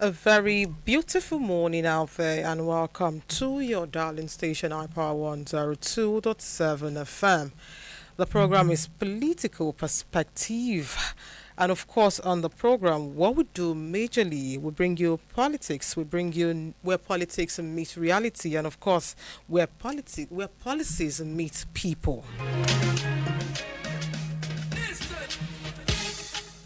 A very beautiful morning out there, and welcome to your darling station, iPower 102.7 FM. The program is Political Perspective. And of course, on the program, what we do majorly, we bring you politics. We bring you where politics meet reality, and of course, where policies meet people.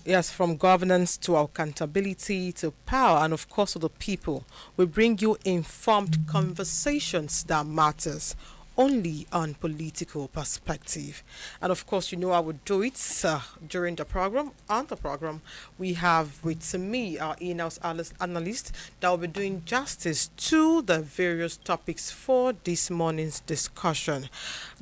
Yes, from governance to accountability to power and of course to the people. We bring you informed conversations that matters only on political perspective. And of course, you know I would do it during the program. On the program, we have with me our in-house analyst that will be doing justice to the various topics for this morning's discussion.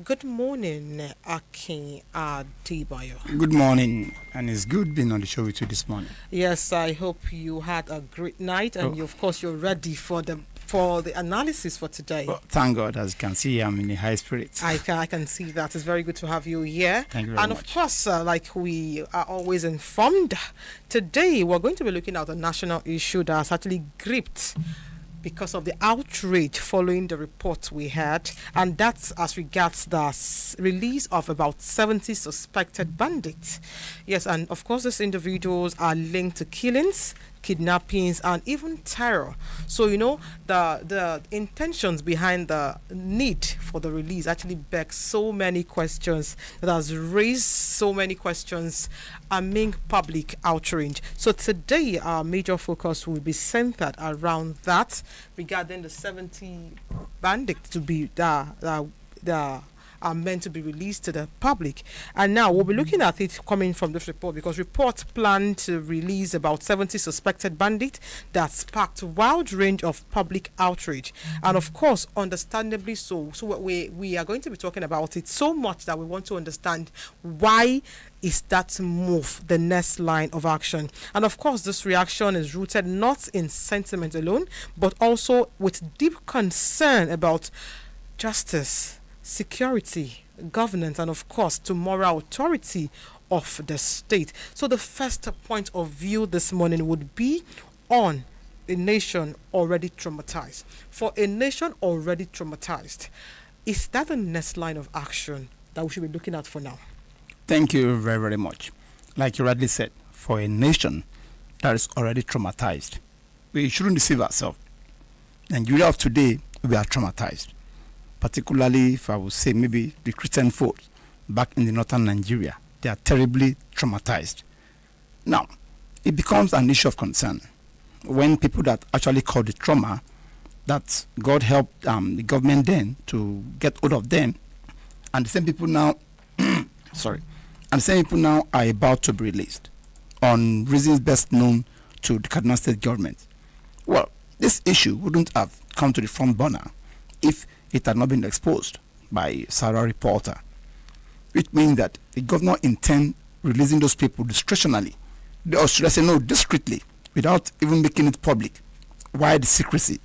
Good morning, Akin Adibayo. Good morning, and it's good being on the show with you this morning. Yes, I hope you had a great night, and of course you're ready for the analysis for today. Well, thank God, as you can see, I'm in a high spirit. I can see that. It's very good to have you here. Thank you very much. And of course, like we are always informed, today we're going to be looking at a national issue that has actually gripped because of the outrage following the report we had, and that's as regards the release of about 70 suspected bandits. Yes, and of course these individuals are linked to killings, kidnappings, and even terror. So you know the intentions behind the need for the release actually begs so many questions, that has raised so many questions among public outrage. So today our major focus will be centered around that, regarding the 70 bandits to be are meant to be released to the public. And now we'll be looking at it coming from this report, because reports plan to release about 70 suspected bandits that sparked a wide range of public outrage. And of course, understandably so. So we are going to be talking about it so much that we want to understand why is that move the next line of action. And of course, this reaction is rooted not in sentiment alone, but also with deep concern about justice, security, governance, and of course to moral authority of the state. So the first point of view this morning would be on a nation already traumatized. For a nation already traumatized, is that the next line of action that we should be looking at for now? Thank you very, very much. Like you rightly said, for a nation that is already traumatized, we shouldn't deceive ourselves. Nigeria of today, we are traumatized. Particularly, if I would say maybe the Christian folks back in the northern Nigeria, they are terribly traumatized. Now, it becomes an issue of concern when people that actually cause the trauma, that God helped the government then to get hold of them, and the same people now, and the same people now are about to be released on reasons best known to the Kaduna State government. Well, this issue wouldn't have come to the front burner if it had not been exposed by Sarah reporter, which means that the governor intends releasing those people discretionally, or should I say no, discreetly, without even making it public. Why the secrecy?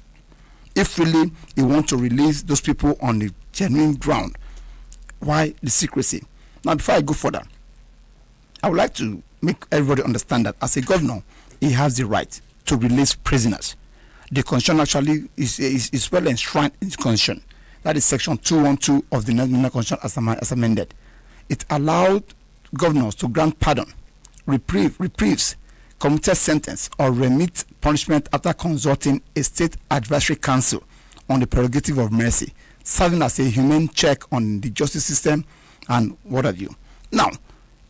If really you want to release those people on the genuine ground, why the secrecy? Now, before I go further, I would like to make everybody understand that as a governor, he has the right to release prisoners. The Constitution actually is well enshrined in the Constitution. That is Section 212 of the National Constitution as amended. It allowed governors to grant pardon, reprieves, commuted sentence, or remit punishment after consulting a state advisory council on the prerogative of mercy, serving as a humane check on the justice system and what have you. Now,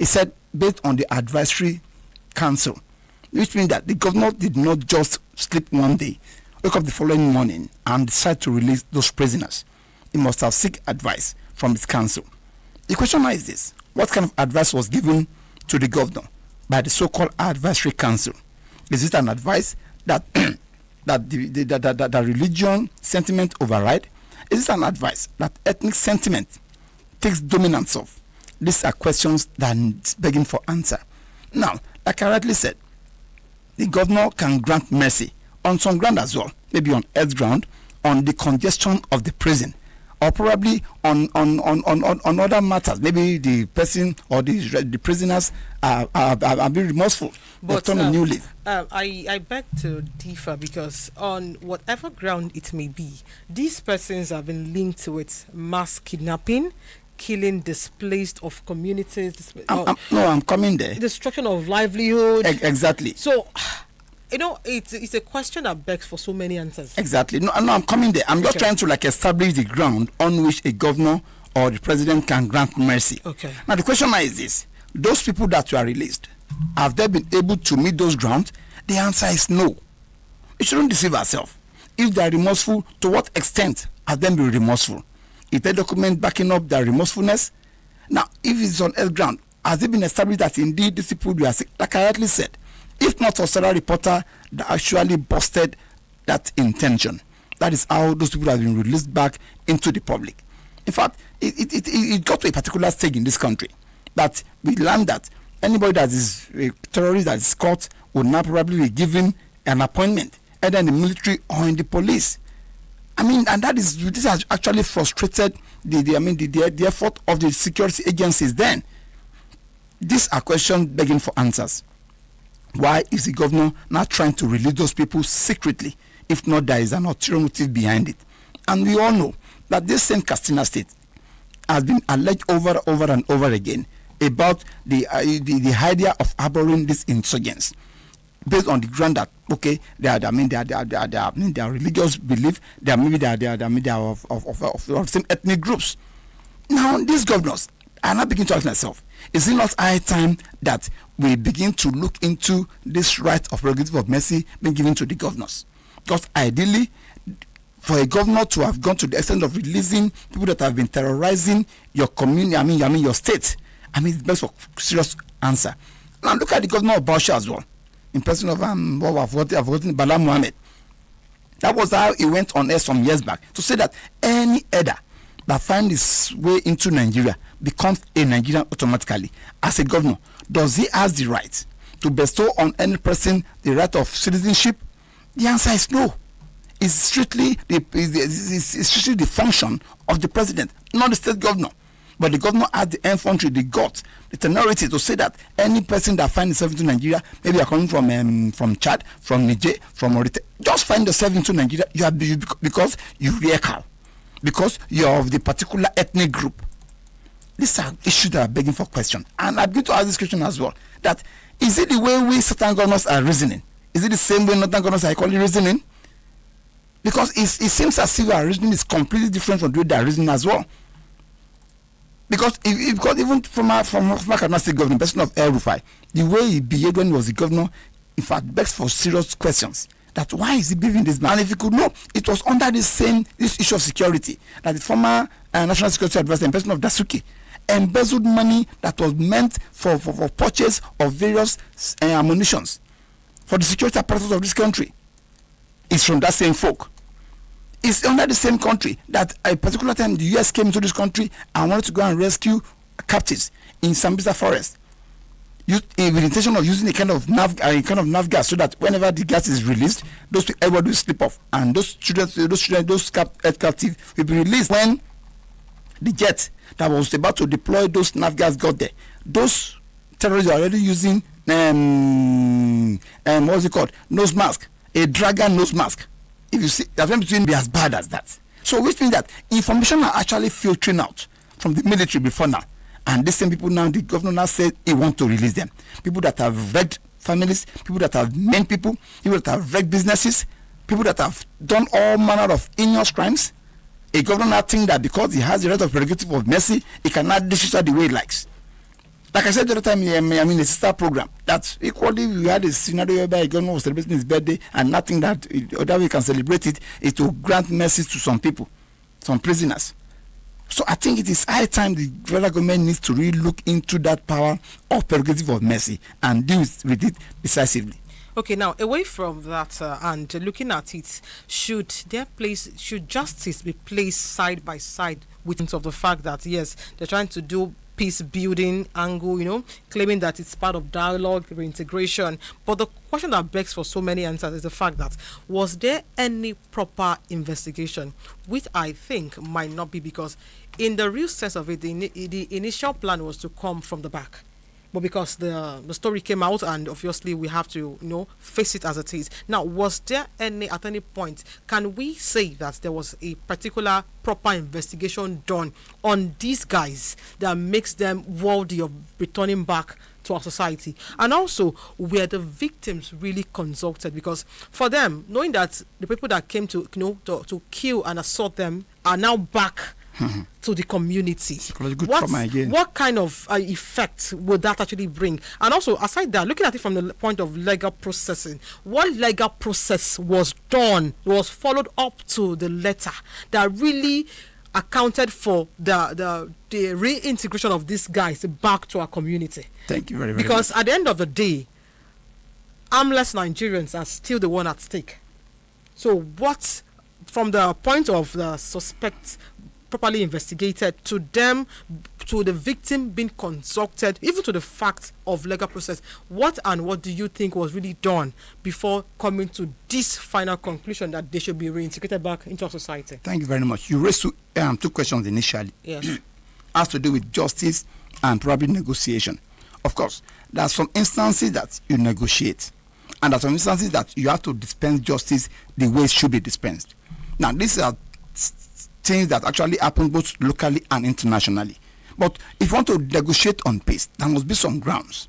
it said based on the advisory council, which means that the governor did not just sleep one day, wake up the following morning and decide to release those prisoners. He must have sought advice from his council. The question now is this: what kind of advice was given to the governor by the so-called advisory council? Is it an advice that that the religion sentiment override? Is it an advice that ethnic sentiment takes dominance of? These are questions that are begging for answer. Now, like I rightly said, the governor can grant mercy on some ground as well, maybe on earth ground, on the congestion of the prison, or probably on other matters. Maybe the person or the prisoners are being remorseful. But They've turned a new leaf. I beg to differ, because on whatever ground it may be, these persons have been linked with mass kidnapping, killing displaced of communities, I'm coming there. destruction of livelihood. Exactly. So, it's a question that begs for so many answers. Exactly. No, I'm coming there. I'm just Okay. trying to establish the ground on which a governor or the president can grant mercy. Okay. Now the question now is this: those people that were released, have they been able to meet those grounds? The answer is no. We shouldn't deceive ourselves. If they are remorseful, to what extent have they been remorseful? If they document backing up their remorsefulness? Now, if it's on earth ground, has it been established that indeed these people were sick? Like I rightly said, if not for Sarah reporter that actually busted that intention, that is how those people have been released back into the public. In fact, it got to a particular stage in this country that we learned that anybody that is a terrorist that is caught would now probably be given an appointment either in the military or in the police. And this has actually frustrated the effort of the security agencies then. These are questions begging for answers. Why is the governor not trying to release those people secretly? If not, there is an ulterior motive behind it. And we all know that this same Katsina State has been alleged over and over again about the idea of harboring these insurgents, based on the ground that they are religious belief, they are of same ethnic groups. Now these governors are not beginning to ask themselves, is it not high time that we begin to look into this right of prerogative of mercy being given to the governors? Because ideally, for a governor to have gone to the extent of releasing people that have been terrorizing your community, your state, it's best for serious answer. Now look at the governor of Bauchi as well, in person of I've forgotten Bala Mohammed. That was how he went on air some years back to say that any elder that finds his way into Nigeria becomes a Nigerian automatically. As a governor, does he have the right to bestow on any person the right of citizenship? The answer is no. It's strictly the function of the president, not the state governor. But the governor has the infantry, the guts, the temerity to say that any person that finds himself into Nigeria, maybe you're coming from Chad, from Niger, from Mauritania, just find yourself into Nigeria, because you wear cow, because you're of the particular ethnic group. These are issues that are begging for question. And I'm going to ask this question as well, that is it the way we certain governors are reasoning? Is it the same way northern governors are equally reasoning? Because it seems as if our reasoning is completely different from the way they are reasoning as well. Because even from Kaduna State governor, person of El Rufai, the way he behaved when he was the governor, in fact, begs for serious questions. That why is he behaving this man? And if you could know, it was under this issue of security that the former national security advisor, in person of Dasuki, embezzled money that was meant for purchase of various ammunitions for the security apparatus of this country. It's from that same folk. It's under the same country that a particular time the US came into this country and wanted to go and rescue captives in Sambisa forest, with the intention of using a kind of nav gas, so that whenever the gas is released, everybody will slip off, and those captives will be released when the jet that was about to deploy those nav gas got there. Those terrorists are already using what's it called? Nose mask, a dragon nose mask. If you see, the difference between be as bad as that. So which means that information are actually filtering out from the military before now. And these same people now, the governor now said he wants to release them. People that have wrecked families, people that have maimed people that have wrecked businesses, people that have done all manner of heinous crimes. A governor now thinks that because he has the right of prerogative of mercy, he cannot discharge the way he likes. Like I said the other time, a sister program, that equally we had a scenario whereby a governor was celebrating his birthday, and nothing that other way can celebrate it is to grant mercy to some people, some prisoners. So I think it is high time the federal government needs to really look into that power of prerogative of mercy and deal with it decisively. Okay, now away from that and looking at it, should justice be placed side by side with of the fact that yes, they're trying to do peace building angle, claiming that it's part of dialogue, reintegration. But the question that begs for so many answers is the fact that, was there any proper investigation? Which I think might not be, because in the real sense of it, the initial plan was to come from the back. But because the story came out, and obviously we have to face it as it is. Now, was there at any point, can we say that there was a particular proper investigation done on these guys that makes them worthy of returning back to our society? And also, were the victims really consulted? Because for them, knowing that the people that came to kill and assault them are now back to the community, what kind of effect would that actually bring? And also, aside that, looking at it from the point of legal processing, what legal process was done, was followed up to the letter, that really accounted for the reintegration of these guys back to our community? Thank you very, very because much. At the end of the day, armless Nigerians are still the one at stake. So what, from the point of the suspects properly investigated, to them, to the victim being consulted, even to the fact of legal process, what do you think was really done before coming to this final conclusion that they should be reintegrated back into our society? Thank you very much. You raised two questions initially. Yes. Has to do with justice and probably negotiation. Of course, there are some instances that you negotiate, and there are some instances that you have to dispense justice the way it should be dispensed. Now, these are things that actually happen both locally and internationally. But if you want to negotiate on peace, there must be some grounds.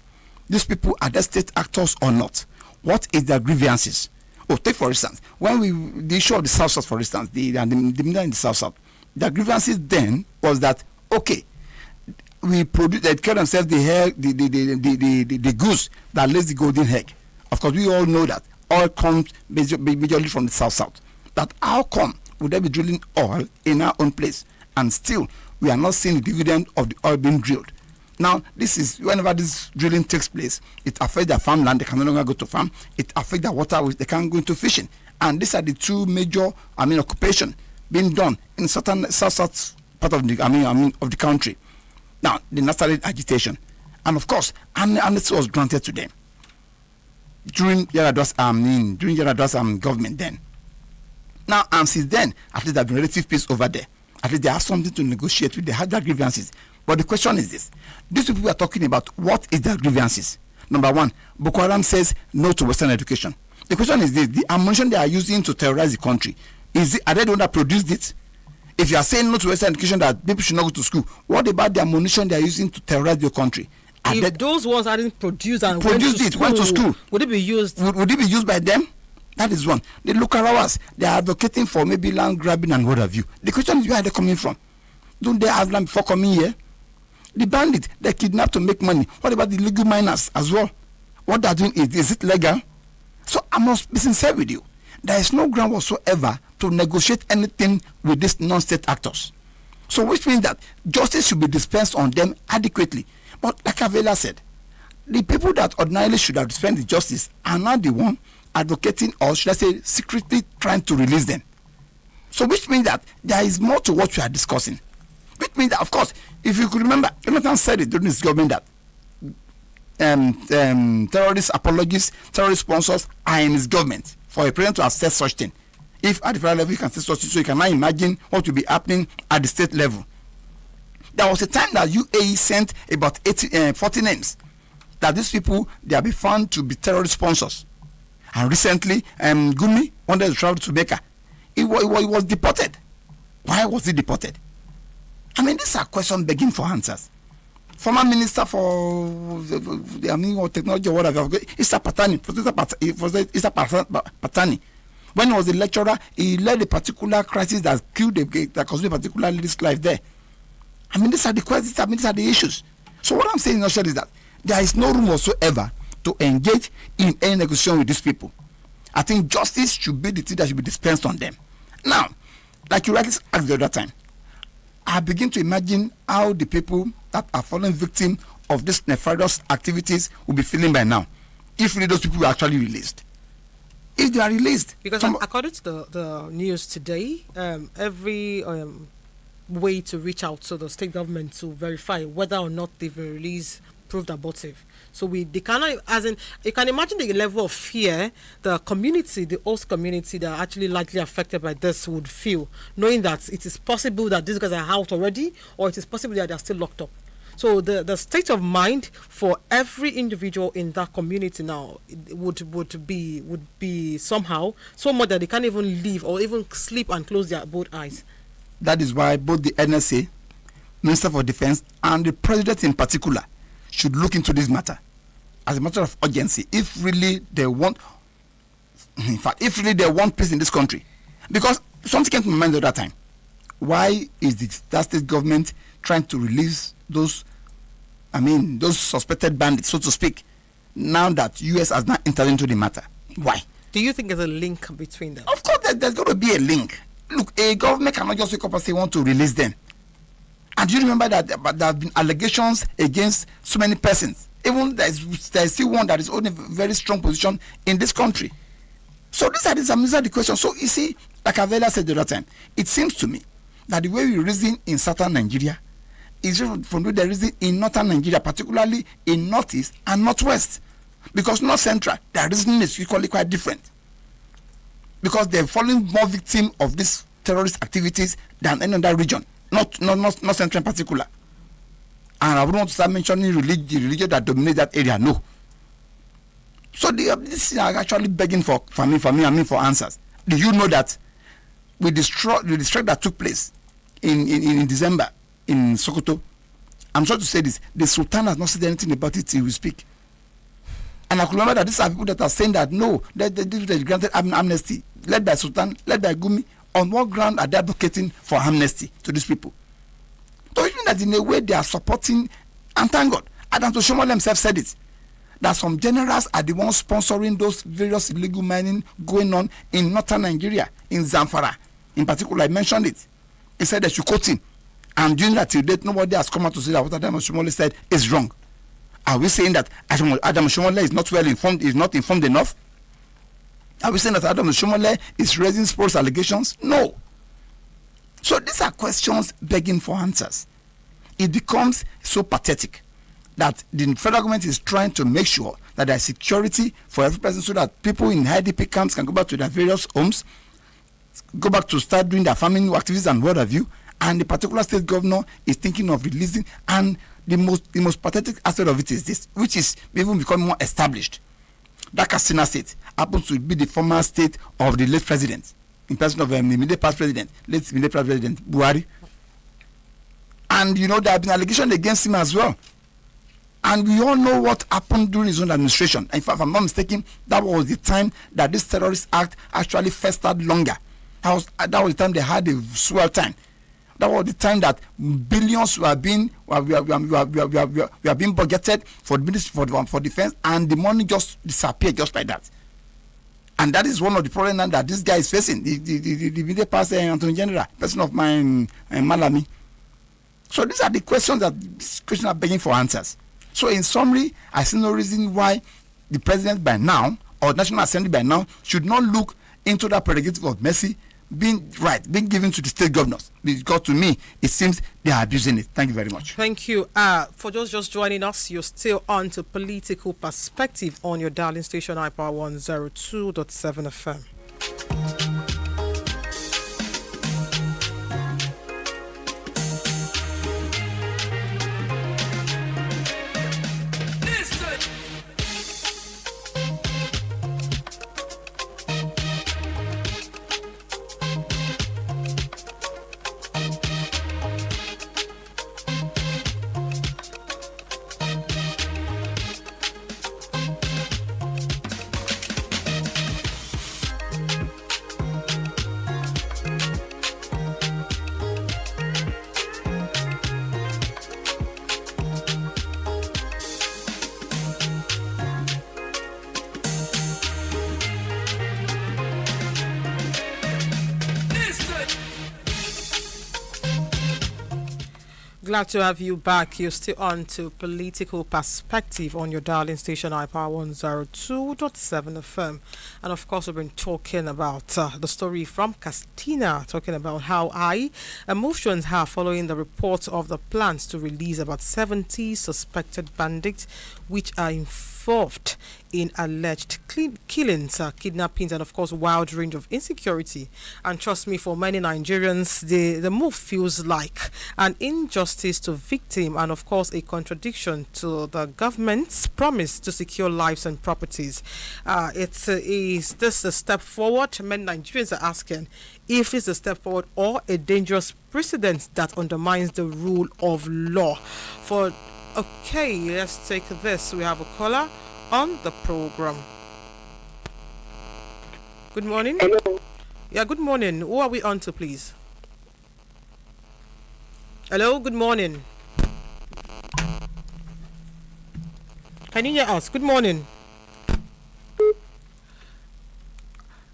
These people, are they state actors or not? What is their grievances? Oh, take for instance, when the issue of the South, for instance, the media in the South, the grievances then was that, okay, we produce, they call themselves the goose that lays the golden egg. Of course, we all know that oil comes majorly from the South. That how come would they be drilling oil in our own place, and still we are not seeing the dividend of the oil being drilled? Now, this is, whenever this drilling takes place, it affects their farmland. They can no longer go to farm. It affects their water, which they can't go into fishing. And these are the two major, occupation being done in certain south part of the, of the country. Now, they now started agitation, and of course, amnesty was granted to them during Yar'Adua's government then. Now, and since then, at least there have been relative peace over there. At least they have something to negotiate with. They have their grievances. But the question is this: these people we are talking about, what is their grievances? Number one, Boko Haram says no to Western education. The question is this: the ammunition they are using to terrorize the country, are they the one that produced it? If you are saying no to Western education, that people should not go to school, what about the ammunition they are using to terrorize your country? If those ones hadn't produced and went to school, would it be used? Would it be used by them? That is one. The Lukarawaz, they are advocating for maybe land grabbing and what have you. The question is, where are they coming from? Don't they have land before coming here? The bandits, they kidnap to make money. What about the legal miners as well? What they are doing, is it legal? So I must be sincere with you. There is no ground whatsoever to negotiate anything with these non-state actors. So which means that justice should be dispensed on them adequately. But like Avela said, the people that ordinarily should have dispensed the justice are not the one advocating, or should I say secretly trying to release them. So which means that there is more to what we are discussing. Which means that, of course, if you could remember, Jonathan said it during his government that terrorist apologists, terrorist sponsors are in his government for a president to assess such thing. If at the federal level you can say such thing, so you can now imagine what will be happening at the state level. There was a time that UAE sent about 40 names that these people, they have been found to be terrorist sponsors. And recently, Gumi wanted to travel to Mecca. He was deported. Why was he deported? I mean, these are questions begging for answers. Former Minister for Technology or whatever, Professor Patani, when he was a lecturer, he led a particular crisis that caused a particular lady's life there. I mean, these are the questions, these are the issues. So what I'm saying in a nutshell is that there is no room whatsoever to engage in any negotiation with these people. I think justice should be the thing that should be dispensed on them. Now, like you rightly asked the other time, I begin to imagine how the people that are falling victim of these nefarious activities will be feeling by now, if really those people were actually released. If they are released. Because according to the news today, every way to reach out to the state government to verify whether or not they've released proved abortive. So they cannot, as in, you can imagine the level of fear the community, the host community that are actually likely affected by this would feel, knowing that it is possible that these guys are out already, or it is possible that they're still locked up. So the state of mind for every individual in that community now would be somehow so much that they can't even leave or even sleep and close their both eyes. That is why both the NSA, Minister for Defense, and the President in particular should look into this matter as a matter of urgency. If really they want, in fact, if really they want peace in this country, because something came to my mind at that time. Why is that state government trying to release those suspected bandits, so to speak, now that US has not entered into the matter? Why? Do you think there's a link between them? Of course, there's going to be a link. Look, a government cannot just wake up and say want to release them. And do you remember that there have been allegations against so many persons? Even there's still one that is holding a very strong position in this country. So these are the questions. So you see, like I've earlier said the other time, it seems to me that the way we reason in southern Nigeria is different from the way they reason in northern Nigeria, particularly in northeast and northwest. Because north central, their reasoning is equally quite different. Because they're falling more victim of these terrorist activities than any other region, not central in particular. And I wouldn't want to start mentioning the religion that dominates that area. No. So this is actually begging for answers. Do you know that with the strike that took place in December in Sokoto, I'm sorry to say this, the Sultan has not said anything about it till we speak. And I could remember that these are people that are saying that no, they granted amnesty, led by Sultan, led by Gumi. On what ground are they advocating for amnesty to these people? So it means that in a way they are supporting, and thank God, Adam Toshomole himself said it, that some generals are the ones sponsoring those various illegal mining going on in northern Nigeria, in Zamfara. In particular, I mentioned it. He said they should quote him. And during that till date, nobody has come out to say that what Adam Toshomole said is wrong. Are we saying that Adam Toshomole is not well informed, is not informed enough? Are we saying that Adam Toshomole is raising false allegations? No. So these are questions begging for answers. It becomes so pathetic that the federal government is trying to make sure that there is security for every person so that people in IDP camps can go back to their various homes, go back to start doing their farming activities and what have you, and the particular state governor is thinking of releasing. And the most pathetic aspect of it is this, which is even becoming more established. That Katsina state happens to be the former state of the late president, in person of the immediate past president, late immediate past president Buhari. And you know there have been allegations against him as well. And we all know what happened during his own administration. In fact, if I'm not mistaken, that was the time that this terrorist act actually festered longer. That was the time they had a swell time. That was the time that billions were being budgeted for the Ministry for Defense, and the money just disappeared just like that. And that is one of the problems now that this guy is facing. The immediate past Attorney General, person of mine, Malami. So these are the questions that these questions are begging for answers. So in summary, I see no reason why the president by now, or National Assembly by now, should not look into that prerogative of mercy being given to the state governors, because to me it seems they are abusing it. Thank you very much. Thank you. For those just joining us, you're still on to Political Perspective on your darling station iPower 102.7 FM. Glad to have you back. You're still on to Political Perspective on your darling station iPower 102.7 FM. And of course, we've been talking about the story from Castina, talking about how high emotions have following the report of the plans to release about 70 suspected bandits which are involved in alleged killings, kidnappings, and of course, wide range of insecurity. And trust me, for many Nigerians, the move feels like an injustice to victim and of course a contradiction to the government's promise to secure lives and properties. Is this a step forward? Many Nigerians are asking if it's a step forward or a dangerous precedent that undermines the rule of law. Okay, let's take this. We have a caller on the program. Good morning. Hello. Yeah, good morning. Who are we on to, please? Hello, good morning. Can you hear us? Good morning.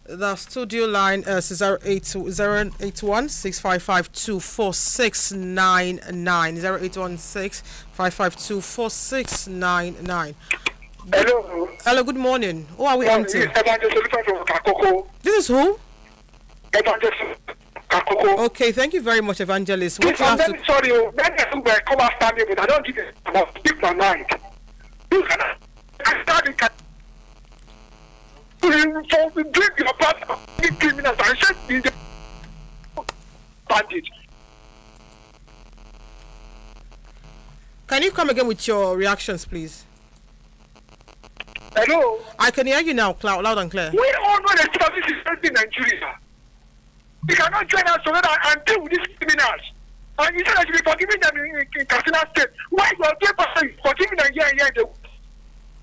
The studio line is 08165524699. Hello. Hello, good morning. Who are we on to? Evangelist from Kakoko. This is who? Evangelist Kakoko. Okay, thank you very much, Evangelist. What Please, you I'm have very to... sorry. Many people will come after me, but I don't give it. I must speak my mind. You cannot. I started for drink your part of criminals and shut in the bandit. Can you come again with your reactions, please? Hello. I can hear you now, loud and clear. We all know the service is in Nigeria. We cannot join us together and deal with these criminals. And you said that you be forgiving them in Katsina State. Why you are doing forgiving them here and here in the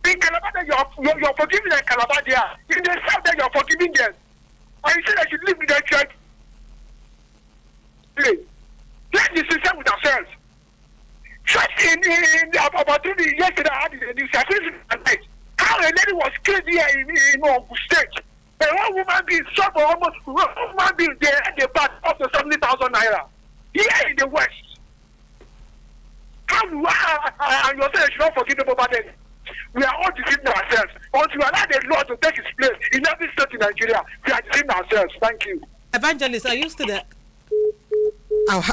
in Calabar, you're forgiving them in Calabar there. In the south, there you're forgiving them. And you said that you live with the church. Let's be sincere with ourselves. Just in about 3 days yesterday, I had in the news, I think tonight, how a lady was killed here in Ogun State. And one woman being shot for almost, one woman being there at the back up to 70,000 naira. Here in the West. How do I, and you say you should not forgive them over there. We are all deceiving ourselves. Until we allow the law to take its place in every state in Nigeria, we are deceiving ourselves. Thank you. Evangelist, are you still there?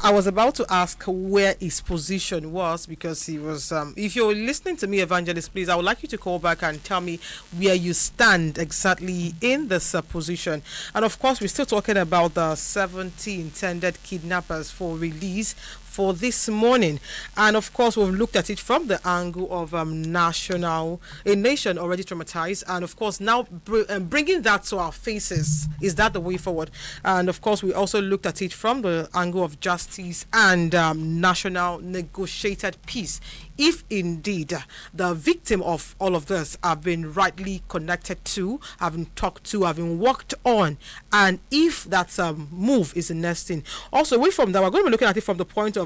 I was about to ask where his position was because he was. If you're listening to me, Evangelist, please, I would like you to call back and tell me where you stand exactly in this position. And of course, we're still talking about the 70 intended kidnappers for release for this morning. And of course, we've looked at it from the angle of a nation already traumatized. And of course, now bringing that to our faces, is that the way forward? And of course, we also looked at it from the angle of justice and national negotiated peace. If indeed the victim of all of this have been rightly connected to, have been talked to, have been worked on, and if that move is the next thing. Also, away from that, we're going to be looking at it from the point of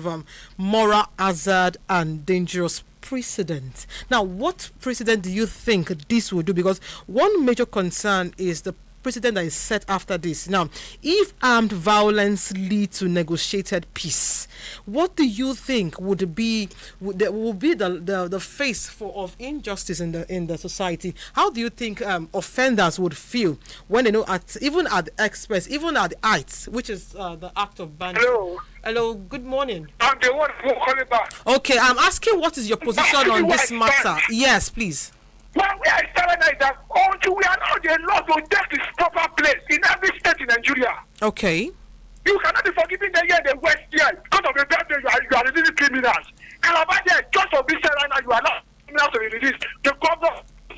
moral hazard and dangerous precedent. Now, what precedent do you think this will do? Because one major concern is the precedent that is set after this. Now, if armed violence lead to negotiated peace, what do you think would be the face of injustice in the society? How do you think offenders would feel when they know even at the express, even at the heights, which is the act of banditry? Hello, good morning. I'm the one who calling back. Okay, I'm asking what is your position on this matter? Yes, please. Well, we are telling us that until we allow the law to take its proper place in every state in Nigeria. Okay. You cannot be forgiving the year in the West here because of the fact that you are releasing criminals. Calabar there, just for this right now, you allow criminals to be released. The governor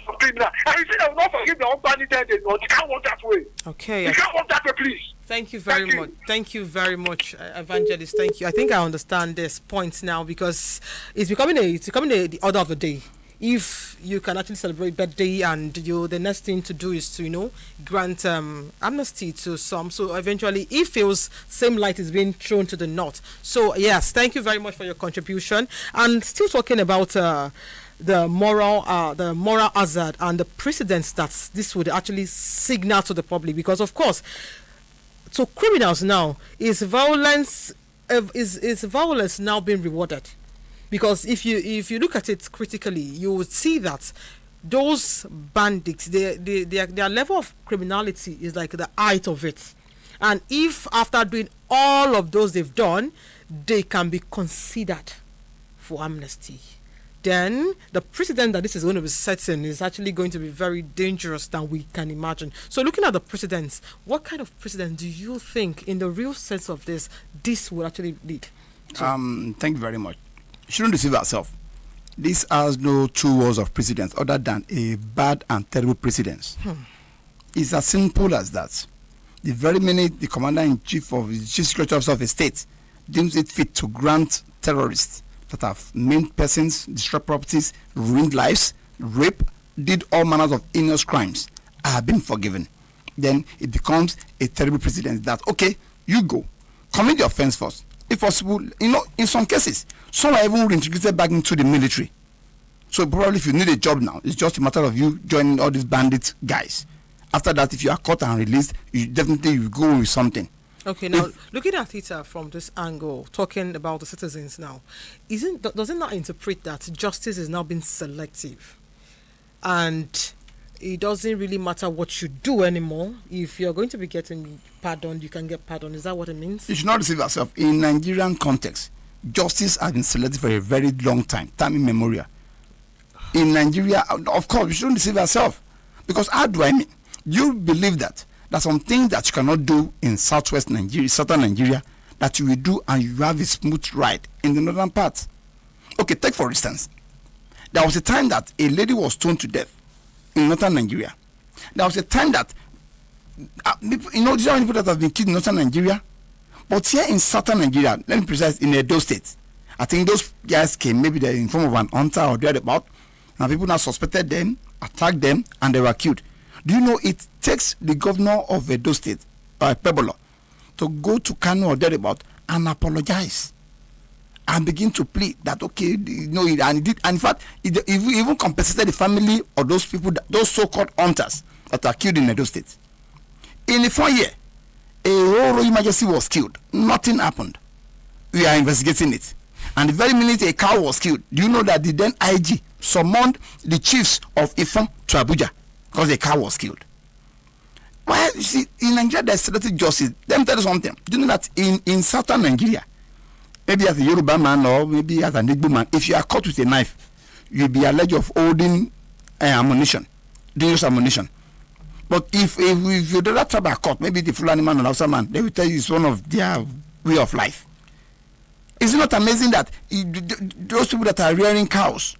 of criminals. And you say they will not forgive their own bandit there, you can't work that way. Okay. You can't work that way, please. Thank you very much. Thank you very much, Evangelist. Thank you. I think I understand this point now because it's becoming the order of the day. If you can actually celebrate birthday and the next thing to do is to grant amnesty to some, so eventually it feels same light is being thrown to the north. So yes, thank you very much for your contribution. And still talking about the moral hazard and the precedents that this would actually signal to the public, because of course, to criminals now is violence is violence now being rewarded? Because if you look at it critically, you would see that those bandits, their level of criminality is like the height of it. And if after doing all of those they've done, they can be considered for amnesty, then the precedent that this is going to be setting is actually going to be very dangerous than we can imagine. So looking at the precedents, what kind of precedent do you think, in the real sense of this will actually lead to? Thank you very much. Shouldn't deceive ourselves. This has no two words of precedence other than a bad and terrible precedence. It's as simple as that. The very minute the commander-in-chief of the chief security officer of a state deems it fit to grant terrorists that have maimed persons, destroyed properties, ruined lives, rape, did all manners of heinous crimes, have been forgiven, then it becomes a terrible precedent that, okay, you go, commit the offense first. If possible, in some cases, some are even reintegrated back into the military. So probably if you need a job now, it's just a matter of you joining all these bandit guys. After that, if you are caught and released, you go with something. Okay, now looking at it from this angle, talking about the citizens now, does it not interpret that justice is now being selective, and it doesn't really matter what you do anymore? If you're going to be getting pardoned, you can get pardoned. Is that what it means? You should not deceive yourself. In Nigerian context, justice has been selective for a very long time immemorial. In Nigeria, of course, we shouldn't deceive ourselves, because how do I mean? You believe that there's some things that you cannot do in southern Nigeria, that you will do and you have a smooth ride in the northern part. Okay, take for instance, there was a time that a lady was stoned to death in northern Nigeria. There was a time that, these are people that have been killed in northern Nigeria, but here in southern Nigeria, let me precise, in Edo State, I think those guys came, maybe they're in form of an hunter or thereabout, and people now suspected them, attacked them, and they were killed. Do you know it takes the governor of Edo State, Pebolo, to go to Kano or thereabout and apologize and begin to plead that, okay, and he did, and in fact, he even compensated the family of those people, those so-called hunters that are killed in Edo State. In the 4 year, a whole emergency was killed. Nothing happened. We are investigating it. And the very minute a cow was killed, do you know that the then IG summoned the chiefs of Ifon to Abuja because a cow was killed? Well, you see, in Nigeria there's selective justice. Let me tell you something. Do you know that in southern Nigeria, maybe as a Yoruba man or maybe as an Igbo man, if you are caught with a knife, you'll be alleged of holding ammunition, dangerous ammunition. But if the other tribe are caught, maybe the Fulani man or Hausa man, they will tell you it's one of their way of life. Is it not amazing that those people that are rearing cows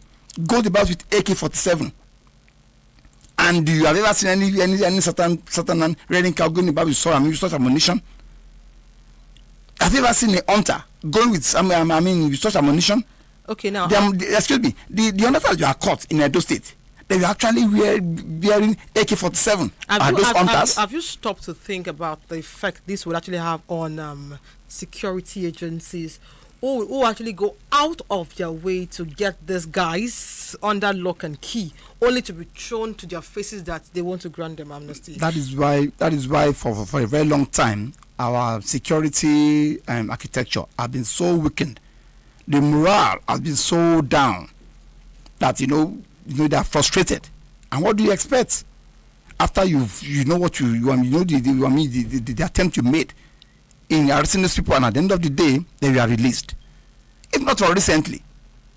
go about with AK-47? And do you have ever seen any certain man rearing cow going about with such ammunition? Have you ever seen a hunter going with with such ammunition? Okay, now excuse me. The hunters you are caught in Edo State, they were actually wearing AK-47. Have you stopped to think about the effect this would actually have on security agencies who actually go out of their way to get these guys under lock and key, only to be shown to their faces that they want to grant them amnesty? That is why for a very long time our security architecture has been so weakened. The morale has been so down that they are frustrated. And what do you expect after the attempt you made in arresting these people, and at the end of the day they were released? If not for recently,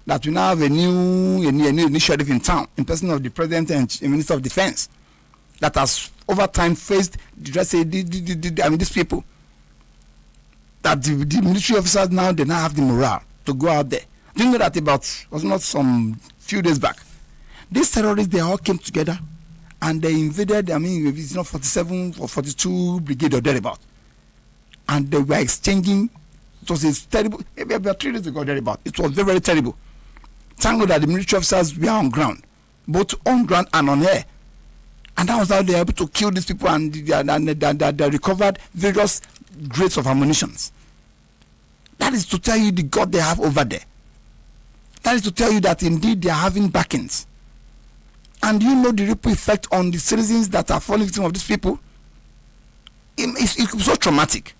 that we now have a new initiative in town in person of the president and minister of defense that has over time faced these people, that the military officers now have the morale to go out there. Do you know that was not some few days back, these terrorists, they all came together and they invaded, it's not 47 or 42 brigade or thereabout, and they were exchanging. It was a terrible, maybe about 3 days ago thereabout. It was very, very terrible. Thank God that the military officers were on ground, both on ground and on air, and that was how they were able to kill these people, and they recovered various grades of ammunitions. That is to tell you the God they have over there. That is to tell you that indeed they are having backings. And you know the ripple effect on the citizens that are falling victim of these people. It's so traumatic.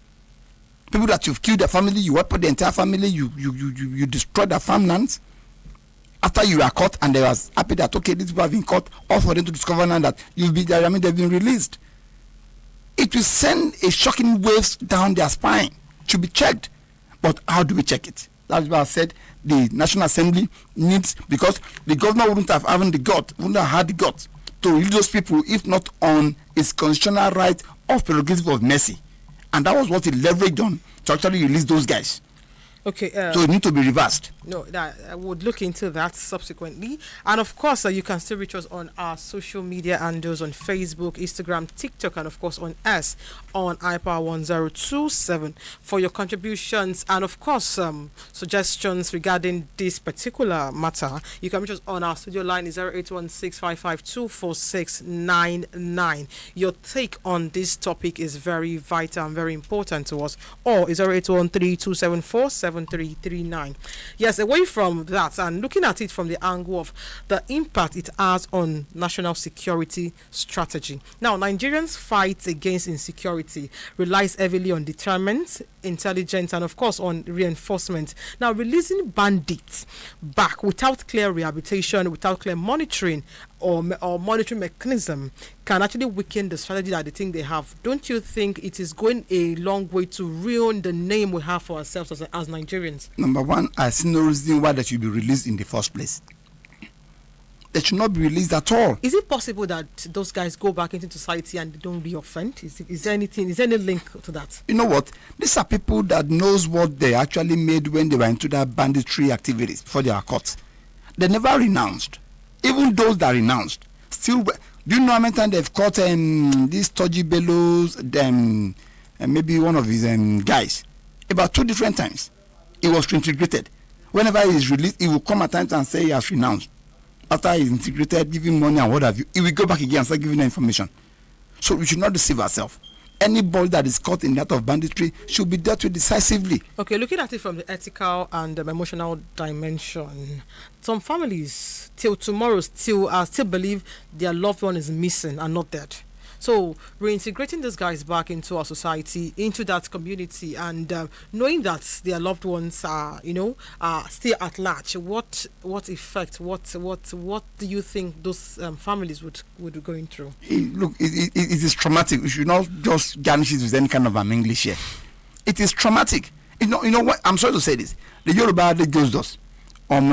People that you've killed their family, you wipe out the entire family, you destroy their farmlands. After you are caught, and they was happy that okay, these people have been caught, all for them to discover now that you'll be there. I mean, they've been released. It will send a shocking waves down their spine. It should be checked. But how do we check it? That's why I said the National Assembly needs, because the governor wouldn't have had the guts to release those people if not on its constitutional right of prerogative of mercy. And that was what he leveraged on to actually release those guys. Okay. So it needs to be reversed. No, that I would look into that subsequently. And of course, you can still reach us on our social media handles on Facebook, Instagram, TikTok, and of course on S on iPower1027 for your contributions and of course suggestions regarding this particular matter. You can reach us on our studio line is 0816552469. Your take on this topic is very vital and very important to us. Or is 0813274739. Yes, away from that and looking at it from the angle of the impact it has on national security strategy. Now, Nigerians' fight against insecurity relies heavily on deterrent, intelligence, and of course on reinforcement. Now, releasing bandits back without clear rehabilitation, without clear monitoring or monitoring mechanism can actually weaken the strategy that they think they have. Don't you think it is going a long way to ruin the name we have for ourselves as Nigerians? Number one, I see no reason why they should be released in the first place. They should not be released at all. Is it possible that those guys go back into society and they don't re-offend? Is there any link to that? You know what? These are people that knows what they actually made when they were into that banditry activities before they are caught. They never renounced. Even those that renounced, still. Do you know how many times they've caught these Toji Bellows, and maybe one of his guys? About 2 different times. He was reintegrated. Whenever he is released, he will come at times and say he has renounced. After he's integrated, give him money and what have you, he will go back again and start giving them information. So we should not deceive ourselves. Anybody that is caught in the act of banditry should be dealt with decisively. Okay, looking at it from the ethical and emotional dimension, some families till tomorrow still believe their loved one is missing and not dead. So reintegrating these guys back into our society, into that community, and knowing that their loved ones are still at large, what effect, what do you think those families would be going through? It is traumatic. We should not just garnish it with any kind of English here. It is traumatic. You know what? I'm sorry to say this. The Yoruba they goes thus. When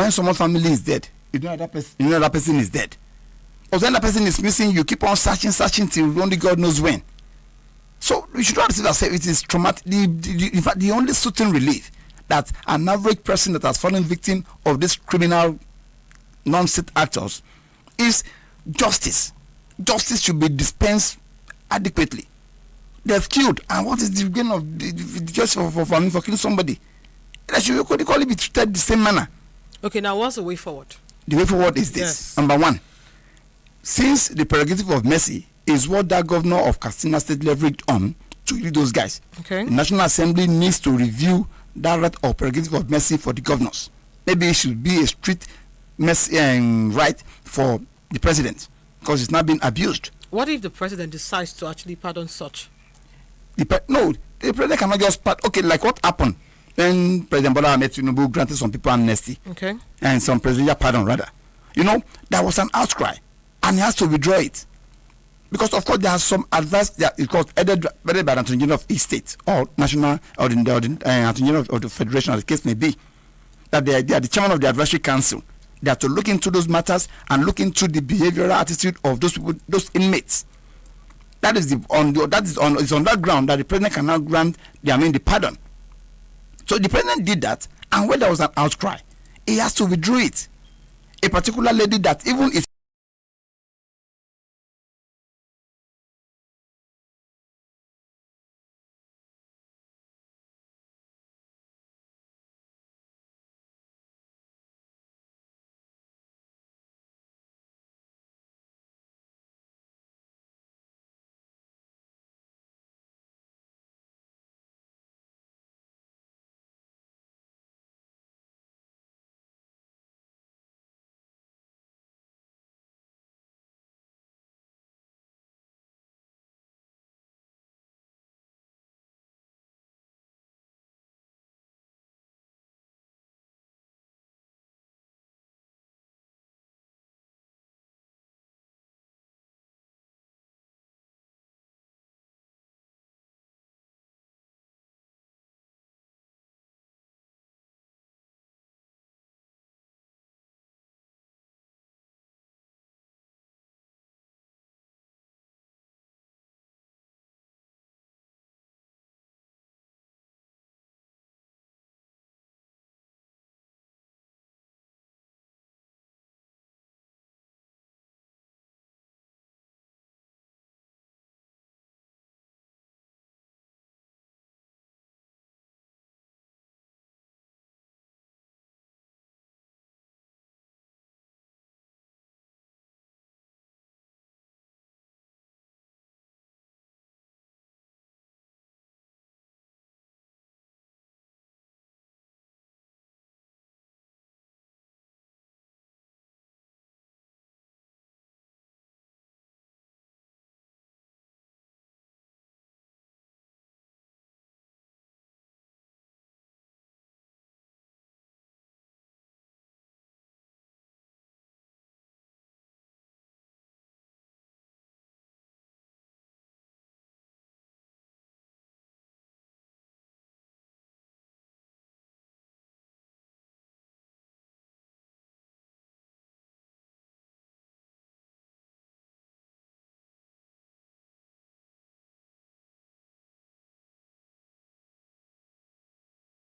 someone's family is dead, you know that person is dead. Or when that person is missing, you keep on searching till only God knows when. So we should not say that it is traumatic. In fact, the only certain relief that an average person that has fallen victim of this criminal non-state actors is justice. Justice should be dispensed adequately. They've killed, and what is the gain of just for killing somebody? They should equally be treated the same manner. Okay, now what's the way forward? The way forward is this. Yes. Number one, since the prerogative of mercy is what that governor of Katsina State leveraged on to lead those guys, okay, the National Assembly needs to review that right of prerogative of mercy for the governors. Maybe it should be a strict mercy right for the president because it's not being abused. What if the president decides to actually pardon such? The president cannot just pardon. Okay, like what happened when President Bola Ahmed Tinubu granted some people amnesty, okay, and some presidential pardon rather. There was an outcry, and he has to withdraw it because, of course, there are some advice that is called headed by the Attorney General of each state or national or the Attorney General of the Federation, as the case may be, that they are the chairman of the advisory council. They have to look into those matters and look into the behavioral attitude of those people, those inmates. That is on that ground that the president cannot grant the pardon. So the president did that, and when there was an outcry, he has to withdraw it. A particular lady that even if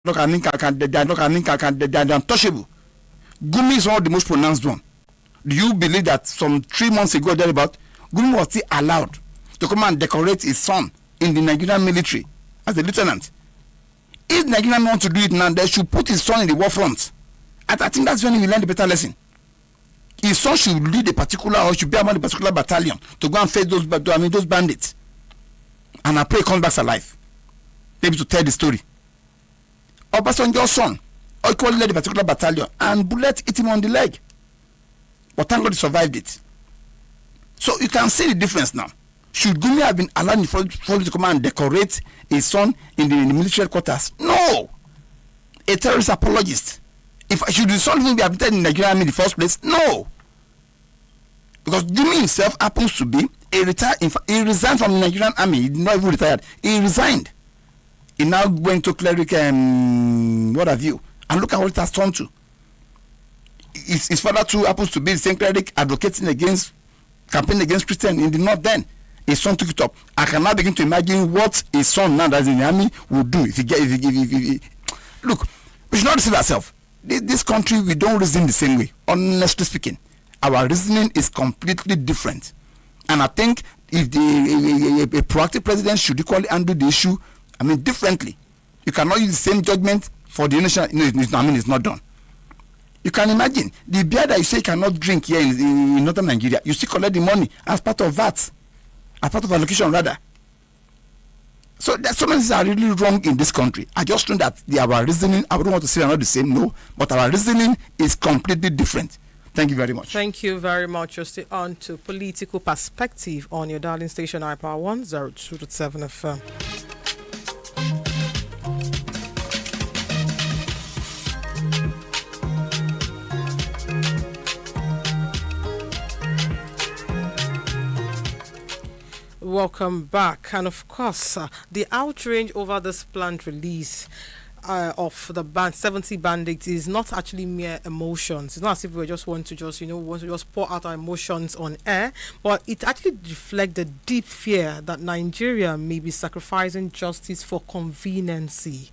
they are untouchable. Gumi is one of the most pronounced one. Do you believe that some 3 months ago, thereabout, Gumi was still allowed to come and decorate his son in the Nigerian military as a lieutenant? If Nigerian want to do it now, they should put his son in the war front. And I think that's when he will learn the better lesson. His son should lead a particular, or should be among the particular battalion to go and face those bandits. And I pray he comes back alive, maybe to tell the story. Obasanjo's son equally led the particular battalion, and bullet hit him on the leg. But thank God he survived it. So you can see the difference now. Should Gumi have been allowed for to come and decorate his son in the military quarters? No. A terrorist apologist. Should the son even be admitted in Nigeria in the first place? No. Because Gumi himself happens to be a retired. He resigned from the Nigerian army. He did not even retired. He resigned. He now went to cleric what have you, and look at what it has turned to. His father too happens to be the same cleric advocating against, campaigning against Christian in the north. Then his son took it up. I can now begin to imagine what his son now that's in the army would do if he look. We should not deceive ourselves. This country, we don't reason the same way. Honestly speaking, our reasoning is completely different. And I think if a proactive president should equally handle the issue, differently. You cannot use the same judgment for the nation. It's not done. You can imagine the beer that you say you cannot drink here in northern Nigeria, you still collect the money as part of VAT, as part of allocation rather. So there's so many things are really wrong in this country. I just know that our reasoning, I don't want to say they're not the same, no, but our reasoning is completely different. Thank you very much. Thank you very much. You're still on to Political Perspective on your darling station, iPower 102.7 FM. Welcome back. And of course, the outrage over this planned release of the 70 bandits is not actually mere emotions. It's not as if we just want to just pour out our emotions on air, but it actually reflects the deep fear that Nigeria may be sacrificing justice for conveniency.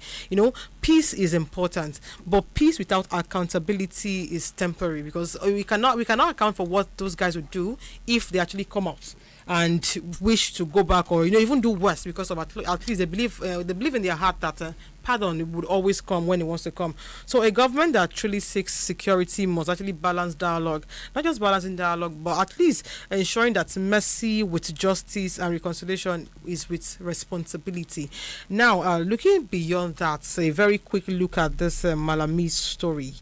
Peace is important, but peace without accountability is temporary, because we cannot account for what those guys would do if they actually come out and wish to go back, or even do worse, because of at least they believe in their heart that pardon would always come when it wants to come. So a government that truly seeks security must actually balance dialogue, not just balancing dialogue, but at least ensuring that mercy with justice and reconciliation is with responsibility. Now, looking beyond that, a very quick look at this Malami story.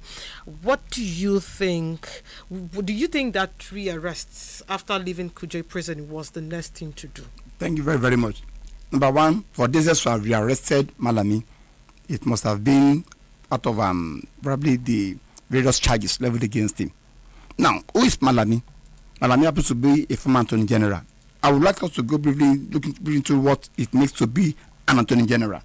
What do you think? Do you think that 3 arrests after leaving Kuje prison was the next thing to do? Thank you very, very much. Number one, for this to have rearrested Malami, it must have been out of probably the various charges leveled against him. Now, who is Malami? Malami happens to be a former Attorney General. I would like us to go briefly look into what it makes to be an Attorney General.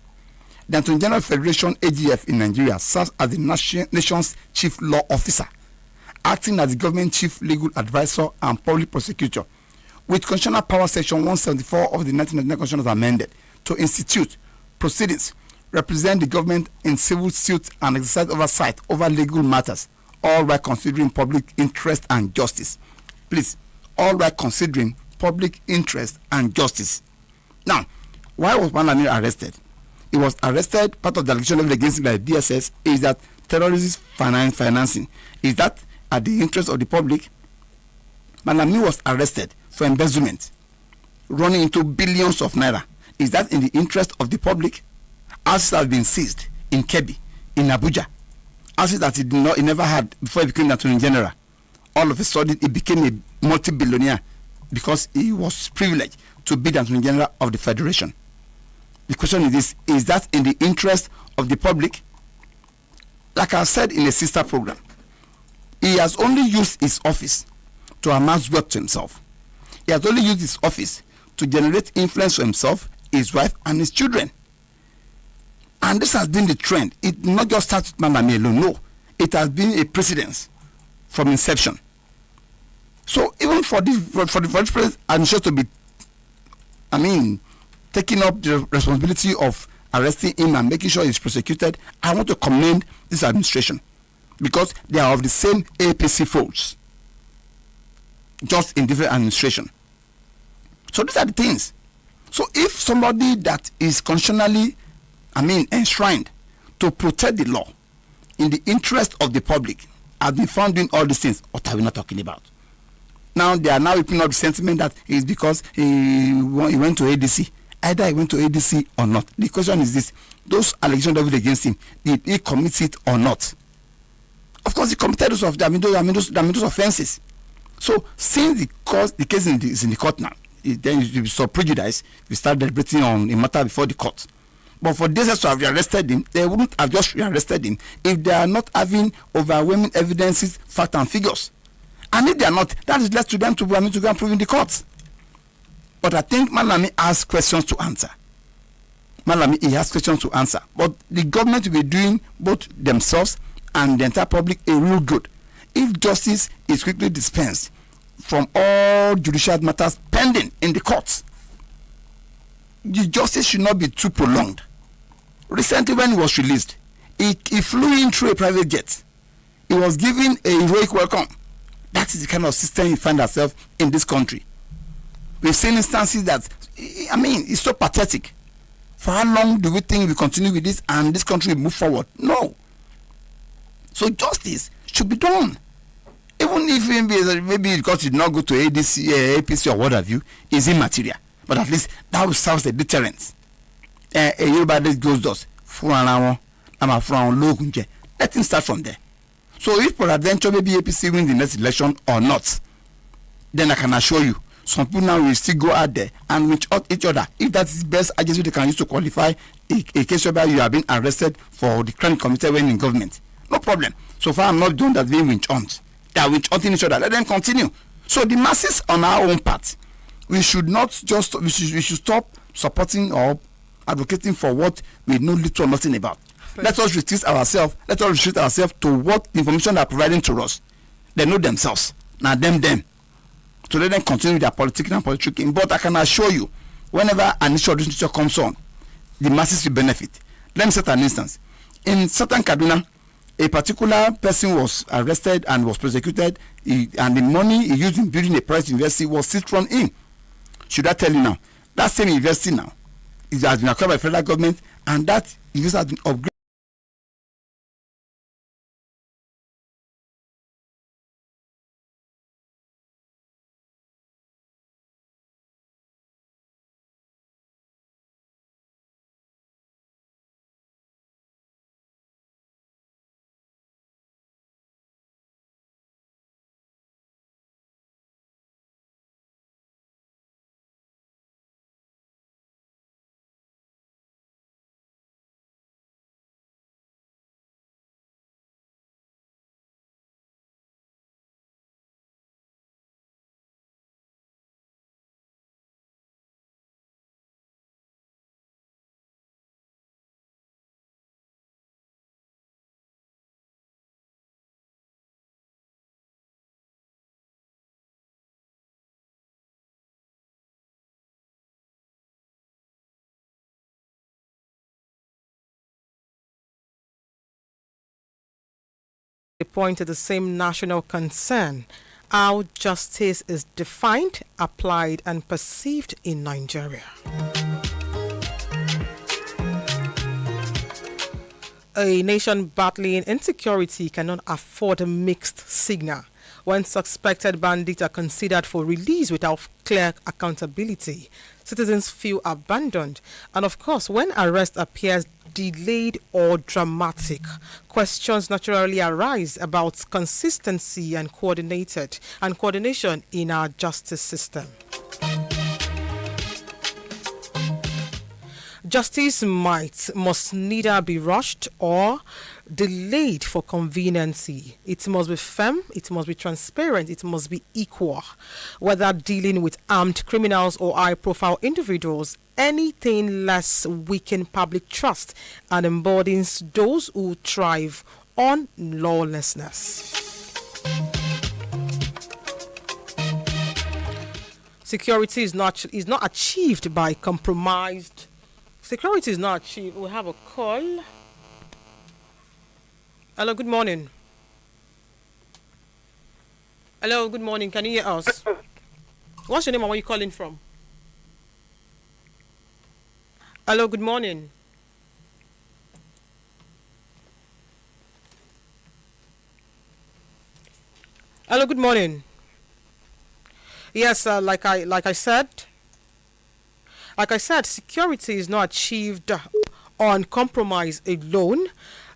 The Attorney General Federation, AGF, in Nigeria serves as the nation's chief law officer, acting as the government chief legal advisor and public prosecutor, with Constitutional Power Section 174 of the 1999 Constitution as amended, to institute proceedings, represent the government in civil suits, and exercise oversight over legal matters, all while considering public interest and justice. Please, all while considering public interest and justice. Now, why was Malami arrested? He was arrested, part of the allegation leveled against him by the DSS is that terrorism financing. Is that at the interest of the public? Malami was arrested for embezzlement, running into billions of naira. Is that in the interest of the public? Assets have been seized in Kebbi, in Abuja. Assets that he never had before he became the Attorney General. All of a sudden, he became a multi-billionaire because he was privileged to be the Attorney General of the Federation. The question is this: is that in the interest of the public? Like I said in a sister program, he has only used his office to amass wealth to himself. He has only used his office to generate influence for himself, his wife, and his children. And this has been the trend. It not just started with Malami alone. No, it has been a precedence from inception. So even for the president, I'm sure to be, taking up the responsibility of arresting him and making sure he's prosecuted, I want to commend this administration because they are of the same APC folds, just in different administration. So these are the things. So if somebody that is constitutionally, enshrined to protect the law in the interest of the public has been found doing all these things, what are we not talking about? Now they are now whipping up the sentiment that it's because he went to ADC. Either he went to ADC or not. The question is this: those allegations leveled against him, did he commit it or not? Of course, he committed those offenses. So since the case is in the court now, then you saw prejudice. We start deliberating on a matter before the court. But for this to have arrested him, they wouldn't have just arrested him if they are not having overwhelming evidences, facts, and figures. And if they are not, that is left to them to go and prove in the court. But I think Malami has questions to answer. He has questions to answer. But the government will be doing both themselves and the entire public a real good if justice is quickly dispensed from all judicial matters pending in the courts. The justice should not be too prolonged. Recently, when he was released, he flew in through a private jet. He was given a heroic welcome. That is the kind of system we find ourselves in this country. We've seen instances that, it's so pathetic. For how long do we think we continue with this and this country will move forward? No. So justice should be done. Even if maybe because it did not go to ADC, APC or what have you, is immaterial. But at least that will serve as a deterrent. Everybody goes thus. Let him start from there. So if peradventure maybe APC wins the next election or not, then I can assure you, some people now will still go out there and reach out each other. If that is the best agency they can use to qualify a case whereby you have been arrested for the crime committed when in government, no problem. So far I'm not doing that being winch hunt. They are winch hunting each other. Let them continue. So the masses on our own part, we should should stop supporting or advocating for what we know little or nothing about. Let us restrict ourselves. To what information they are providing to us. They know themselves. Now them. So let them continue their politics and politicking. But I can assure you, whenever an issue of this nature comes on, the masses will benefit. Let me set an instance. In Southern Kaduna, a particular person was arrested and was prosecuted, and the money he used in building a private university was seized from him. Should I tell you now? That same university now, it has been acquired by the federal government, and that university has been upgraded. They point to the same national concern: how justice is defined, applied, and perceived in Nigeria. A nation battling insecurity cannot afford a mixed signal. When suspected bandits are considered for release without clear accountability, citizens feel abandoned. And of course, when arrest appears delayed or dramatic, questions naturally arise about consistency and coordination in our justice system. Justice must neither be rushed or delayed for conveniency. It must be firm, it must be transparent, it must be equal. Whether dealing with armed criminals or high-profile individuals, anything less weakens public trust and emboldens those who thrive on lawlessness. Security is not achieved by compromised Security is not achieved. We have a call. Hello, good morning. Hello, good morning. Can you hear us? What's your name and where you calling from? Hello, good morning. Hello, good morning. Yes, like I said, security is not achieved on compromise alone,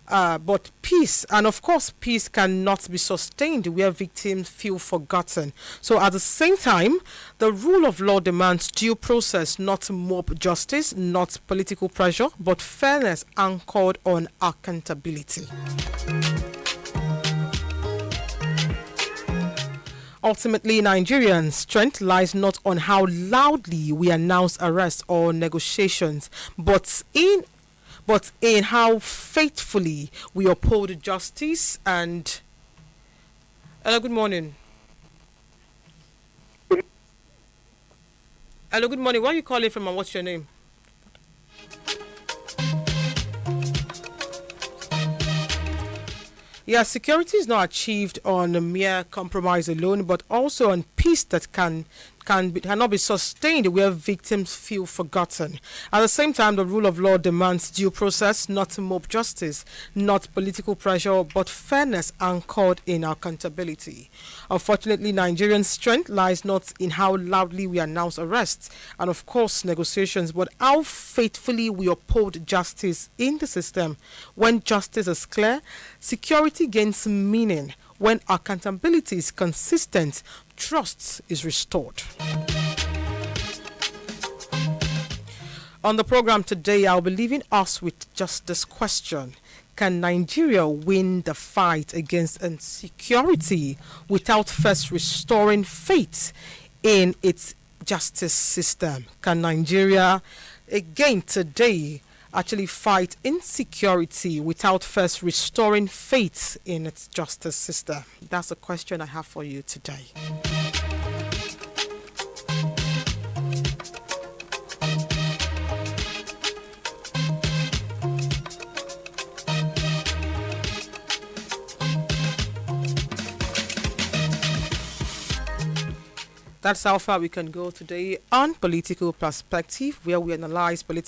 but peace, and of course, peace cannot be sustained where victims feel forgotten. So, at the same time, the rule of law demands due process, not mob justice, not political pressure, but fairness anchored on accountability. Ultimately, Nigerians' strength lies not on how loudly we announce arrests or negotiations, but in how faithfully we uphold justice and. Hello, good morning. Hello, good morning. Where are you calling from and what's your name? Yeah, security is not achieved on a mere compromise alone, but also on peace that cannot be sustained where victims feel forgotten. At the same time, the rule of law demands due process, not mob justice, not political pressure, but fairness anchored in accountability. Unfortunately, Nigerian strength lies not in how loudly we announce arrests and, of course, negotiations, but how faithfully we uphold justice in the system. When justice is clear, security gains meaning. When accountability is consistent, trust is restored. On the program today, I'll be leaving us with just this question. Can Nigeria win the fight against insecurity without first restoring faith in its justice system? Can Nigeria, again today, actually fight insecurity without first restoring faith in its justice system? That's a question I have for you today. That's how far we can go today on Political Perspective, where we analyze political